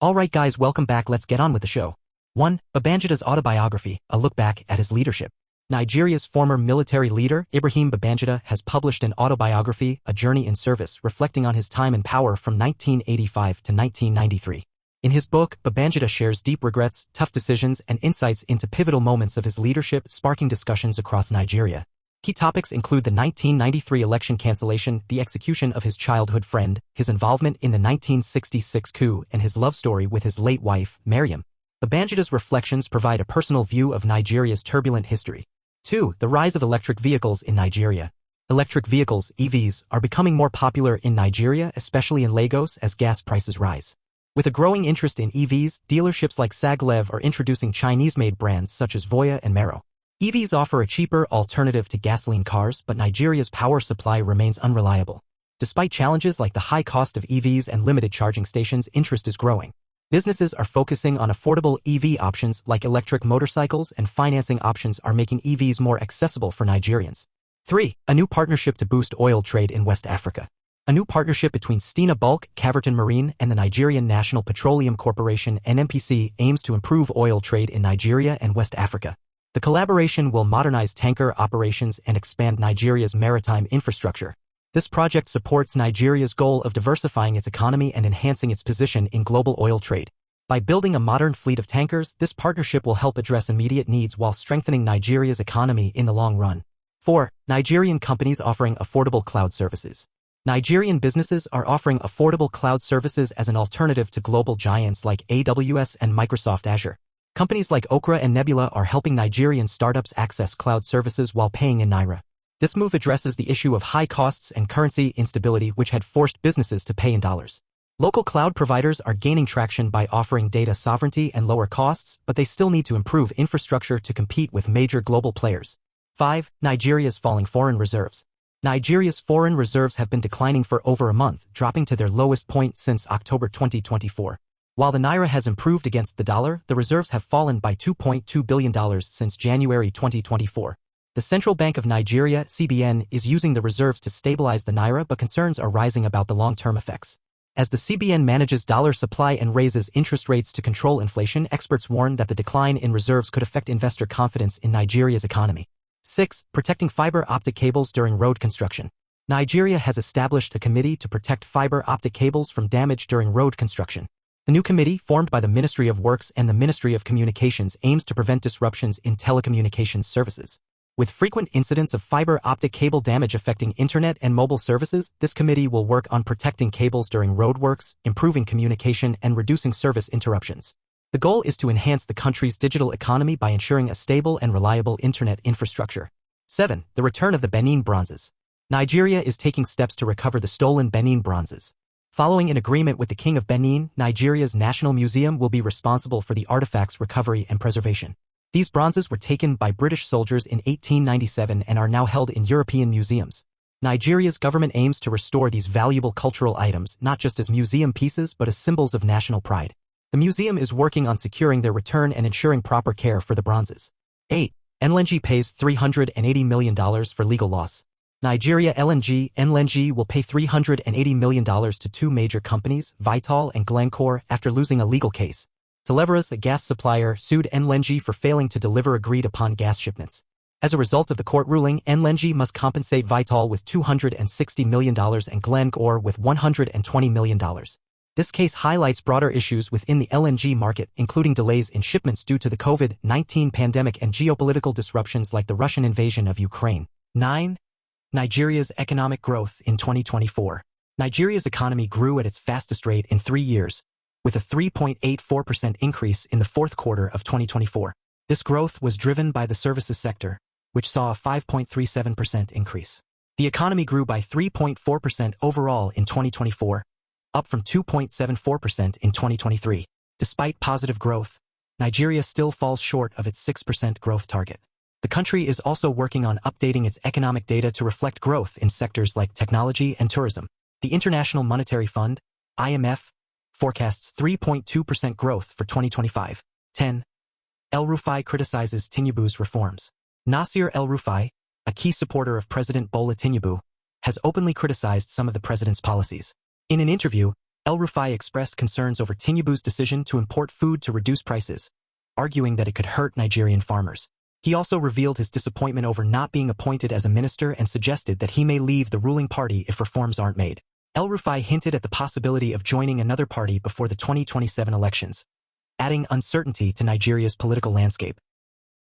Alright guys, welcome back, let's get on with the show. 1. Babangida's Autobiography, a look back at his leadership. Nigeria's former military leader, Ibrahim Babangida, has published an autobiography, A Journey in Service, reflecting on his time in power from 1985 to 1993. In his book, Babangida shares deep regrets, tough decisions, and insights into pivotal moments of his leadership, sparking discussions across Nigeria. Key topics include the 1993 election cancellation, the execution of his childhood friend, his involvement in the 1966 coup, and his love story with his late wife, Mariam. Babangida's reflections provide a personal view of Nigeria's turbulent history. 2. The rise of electric vehicles in Nigeria. Electric vehicles, EVs, are becoming more popular in Nigeria, especially in Lagos, as gas prices rise. With a growing interest in EVs, dealerships like Saglev are introducing Chinese-made brands such as Voya and Mero. EVs offer a cheaper alternative to gasoline cars, but Nigeria's power supply remains unreliable. Despite challenges like the high cost of EVs and limited charging stations, interest is growing. Businesses are focusing on affordable EV options like electric motorcycles, and financing options are making EVs more accessible for Nigerians. 3. A new partnership to boost oil trade in West Africa. A new partnership between Stena Bulk, Caverton Marine, and the Nigerian National Petroleum Corporation (NNPC) aims to improve oil trade in Nigeria and West Africa. The collaboration will modernize tanker operations and expand Nigeria's maritime infrastructure. This project supports Nigeria's goal of diversifying its economy and enhancing its position in global oil trade. By building a modern fleet of tankers, this partnership will help address immediate needs while strengthening Nigeria's economy in the long run. 4. Nigerian companies offering affordable cloud services. Nigerian businesses are offering affordable cloud services as an alternative to global giants like AWS and Microsoft Azure. Companies like Okra and Nebula are helping Nigerian startups access cloud services while paying in Naira. This move addresses the issue of high costs and currency instability which had forced businesses to pay in dollars. Local cloud providers are gaining traction by offering data sovereignty and lower costs, but they still need to improve infrastructure to compete with major global players. 5. Nigeria's falling foreign reserves. Nigeria's foreign reserves have been declining for over a month, dropping to their lowest point since October 2024. While the Naira has improved against the dollar, the reserves have fallen by $2.2 billion since January 2024. The Central Bank of Nigeria, CBN, is using the reserves to stabilize the Naira, but concerns are rising about the long-term effects. As the CBN manages dollar supply and raises interest rates to control inflation, experts warn that the decline in reserves could affect investor confidence in Nigeria's economy. 6. Protecting fiber optic cables during road construction. Nigeria has established a committee to protect fiber optic cables from damage during road construction. The new committee, formed by the Ministry of Works and the Ministry of Communications, aims to prevent disruptions in telecommunications services. With frequent incidents of fiber optic cable damage affecting internet and mobile services, this committee will work on protecting cables during roadworks, improving communication, and reducing service interruptions. The goal is to enhance the country's digital economy by ensuring a stable and reliable internet infrastructure. 7. The return of the Benin bronzes. Nigeria is taking steps to recover the stolen Benin bronzes. Following an agreement with the King of Benin, Nigeria's National Museum will be responsible for the artifacts' recovery and preservation. These bronzes were taken by British soldiers in 1897 and are now held in European museums. Nigeria's government aims to restore these valuable cultural items not just as museum pieces but as symbols of national pride. The museum is working on securing their return and ensuring proper care for the bronzes. 8. NLNG pays $380 million for legal loss. Nigeria NLNG will pay $380 million to two major companies, Vital and Glencore, after losing a legal case. Televeras, a gas supplier, sued NLNG for failing to deliver agreed-upon gas shipments. As a result of the court ruling, NLNG must compensate Vital with $260 million and Glencore with $120 million. This case highlights broader issues within the LNG market, including delays in shipments due to the COVID-19 pandemic and geopolitical disruptions like the Russian invasion of Ukraine. 9. Nigeria's economic growth in 2024. Nigeria's economy grew at its fastest rate in 3 years, with a 3.84% increase in the fourth quarter of 2024. This growth was driven by the services sector, which saw a 5.37% increase. The economy grew by 3.4% overall in 2024, up from 2.74% in 2023. Despite positive growth, Nigeria still falls short of its 6% growth target. The country is also working on updating its economic data to reflect growth in sectors like technology and tourism. The International Monetary Fund, IMF, forecasts 3.2% growth for 2025. 10. El-Rufai criticizes Tinubu's reforms. Nasir El-Rufai, a key supporter of President Bola Tinubu, has openly criticized some of the president's policies. In an interview, El-Rufai expressed concerns over Tinubu's decision to import food to reduce prices, arguing that it could hurt Nigerian farmers. He also revealed his disappointment over not being appointed as a minister and suggested that he may leave the ruling party if reforms aren't made. El-Rufai hinted at the possibility of joining another party before the 2027 elections, adding uncertainty to Nigeria's political landscape.